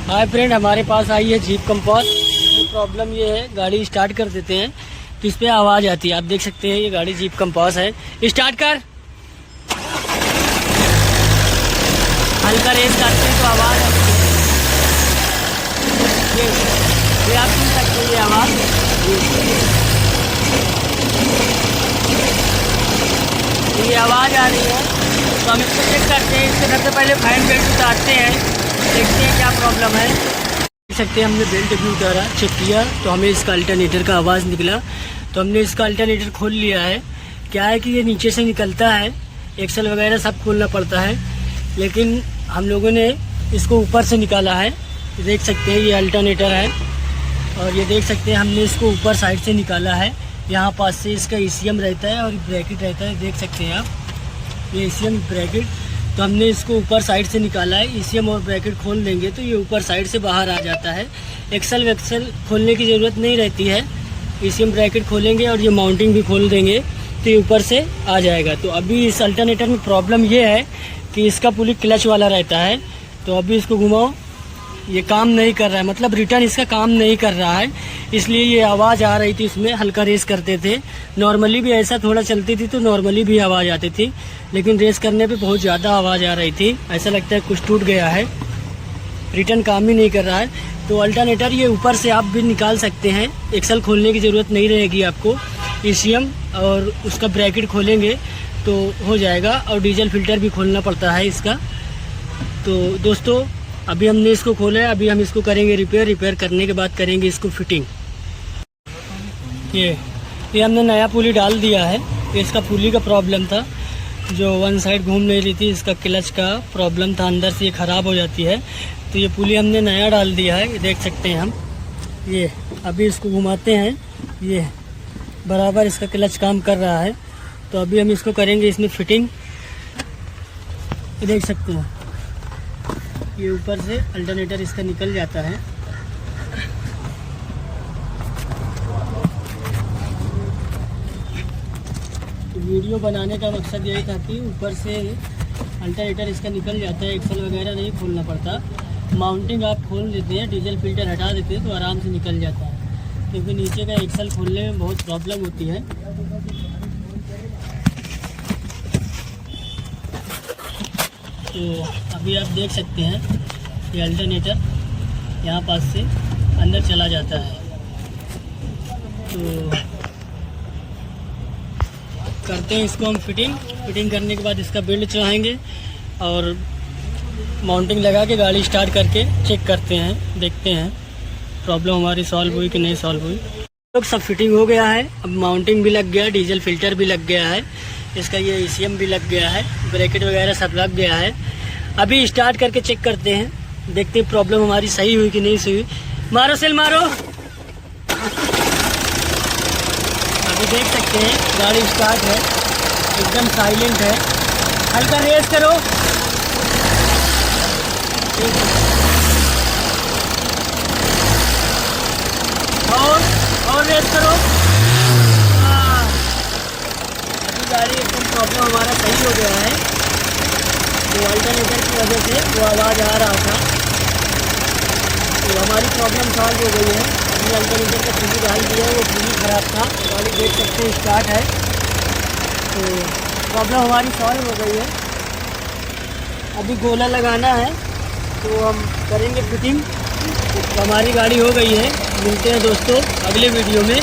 Hi friend, हमारे पास आई है jeep compass. Problem ये है, गाड़ी स्टार्ट कर देते हैं तो इस पर आवाज़ आती है। आप देख सकते हैं ये गाड़ी जीप कंपास है। स्टार्ट कर, हल्का रेस करते हैं तो आवाज़ आती है। ये आप सुन सकते हैं ये आवाज़। ये आवाज़ आ रही है तो हम इसको चेक करते हैं। इससे सबसे पहले फैन बेल्ट उतारते हैं, देखते हैं क्या प्रॉब्लम है। देख सकते हैं हमने बेल्ट भी उतारा, चेक किया तो हमें इसका अल्टरनेटर का आवाज़ निकला। तो हमने इसका अल्टरनेटर खोल लिया है। क्या है कि ये नीचे से निकलता है, एक्सल वगैरह सब खोलना पड़ता है, लेकिन हम लोगों ने इसको ऊपर से निकाला है। देख सकते हैं ये अल्टरनेटर है और ये देख सकते हैं हमने इसको ऊपर साइड से निकाला है। यहाँ पास से इसका ECM रहता है और ब्रैकेट रहता है, देख सकते हैं आप ये ECM ब्रैकेट। तो हमने इसको ऊपर साइड से निकाला है। ECM और ब्रैकेट खोल देंगे तो ये ऊपर साइड से बाहर आ जाता है। एक्सल वैक्सल खोलने की ज़रूरत नहीं रहती है। ECM ब्रैकेट खोलेंगे और ये माउंटिंग भी खोल देंगे तो ये ऊपर से आ जाएगा। तो अभी इस अल्टरनेटर में प्रॉब्लम ये है कि इसका पुली क्लच वाला रहता है। तो अभी इसको घुमाओ, ये काम नहीं कर रहा है, मतलब रिटर्न इसका काम नहीं कर रहा है, इसलिए ये आवाज़ आ रही थी। इसमें हल्का रेस करते थे, नॉर्मली भी ऐसा थोड़ा चलती थी तो नॉर्मली भी आवाज़ आती थी, लेकिन रेस करने पे बहुत ज़्यादा आवाज़ आ रही थी। ऐसा लगता है कुछ टूट गया है, रिटर्न काम ही नहीं कर रहा है। तो अल्टरनेटर ये ऊपर से आप भी निकाल सकते हैं, एक्सल खोलने की ज़रूरत नहीं रहेगी आपको। ECM और उसका ब्रैकेट खोलेंगे तो हो जाएगा। और डीजल फिल्टर भी खोलना पड़ता है इसका। तो दोस्तों अभी हमने इसको खोला है, अभी हम इसको करेंगे रिपेयर करने के बाद करेंगे इसको फिटिंग। ये हमने नया पुली डाल दिया है। इसका पुली का प्रॉब्लम था, जो वन साइड घूम नहीं रही थी, इसका क्लच का प्रॉब्लम था, अंदर से ये ख़राब हो जाती है। तो ये पुली हमने नया डाल दिया है, ये देख सकते हैं हम। ये अभी इसको घुमाते हैं, ये बराबर इसका क्लच काम कर रहा है। तो अभी हम इसको करेंगे इसमें फिटिंग। ये देख सकते हैं ये ऊपर से अल्टरनेटर इसका निकल जाता है। तो वीडियो बनाने का मकसद यही था कि ऊपर से अल्टरनेटर इसका निकल जाता है, एक्सल वगैरह नहीं खोलना पड़ता। माउंटिंग आप खोल देते हैं, डीजल फिल्टर हटा देते हैं तो आराम से निकल जाता है, क्योंकि नीचे का एक्सल खोलने में बहुत प्रॉब्लम होती है। तो अभी आप देख सकते हैं ये अल्टरनेटर यहाँ पास से अंदर चला जाता है। तो करते हैं इसको हम फिटिंग करने के बाद इसका बेल्ट चढ़ाएंगे और माउंटिंग लगा के गाड़ी स्टार्ट करके चेक करते हैं, देखते हैं प्रॉब्लम हमारी सॉल्व हुई कि नहीं सॉल्व हुई। लोग सब फिटिंग हो गया है, अब माउंटिंग भी लग गया, डीजल फिल्टर भी लग गया है, इसका ये ECM भी लग गया है, ब्रैकेट वगैरह सब लग गया है। अभी स्टार्ट करके चेक करते हैं, देखते हैं प्रॉब्लम हमारी सही हुई कि नहीं सही हुई। मारो सेल मारो। अभी देख सकते हैं गाड़ी स्टार्ट है, एकदम साइलेंट है। हल्का रेस करो, और रेस करो। अभी गाड़ी एकदम प्रॉब्लम हमारा सही हो गया है। तो अल्टरनेटर की वजह से वो आवाज़ आ रहा था, तो हमारी प्रॉब्लम सॉल्व हो गई है। हमने अल्टरनेटर का पुली डाल दिया है, वो पुली ख़राब था। गाड़ी देख सकते हैं स्टार्ट है, तो प्रॉब्लम हमारी सॉल्व हो गई है। अभी गोला लगाना है तो हम करेंगे फिटिंग। तो हमारी गाड़ी हो गई है। मिलते हैं दोस्तों अगले वीडियो में।